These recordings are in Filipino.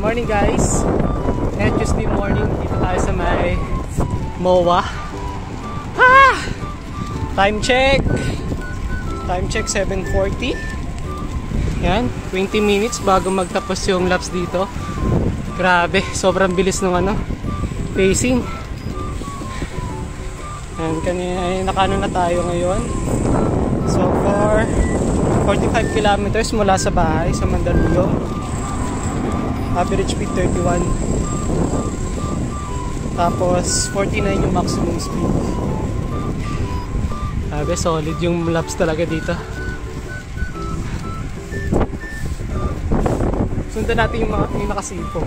Morning guys. And Tuesday morning, dito tayo sa may MOA. Time check 7:40. Yan, 20 minutes bago magtapos yung laps dito. Grabe, sobrang bilis ng pacing. And kanina ay nakano na tayo ngayon. So for 45 kilometers mula sa bahay sa Mandaluyong. Average speed 31. Tapos 49 yung maximum speed. Sabi, solid yung laps talaga dito. Sundan natin yung nakasipo.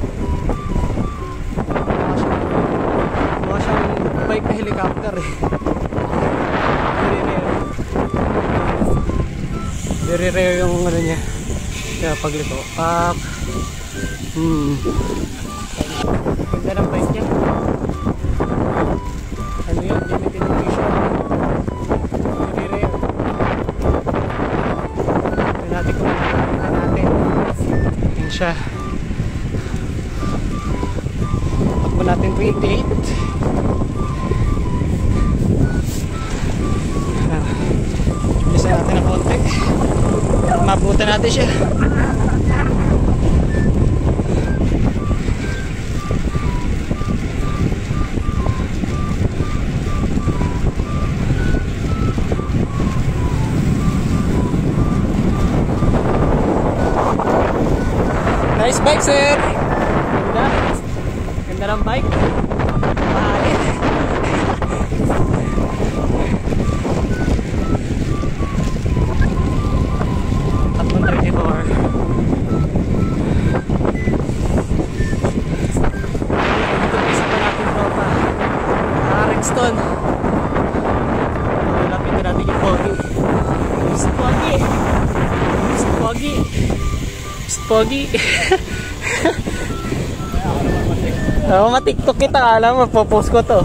Mukha siyang bike na helicopter eh. Very rare yung niya. Kaya paglito. Ganda ng bike niya. Ano yun? Limited edition. Very rare. Ito natin kung makikita natin. Yan siya. Takbo natin 28. Bilisan natin ang konti. Mabutan natin siya. Nice bike, sir! Ganda. Ganda ng bike. Mahalit. Tatlong 34. Dito isa pa natin tropa. Rexton. Lapit na natin yung Pogi. Pogi. Pogi. Pogi. Oh, ma-TikTok kita, alam mo, popost ko to.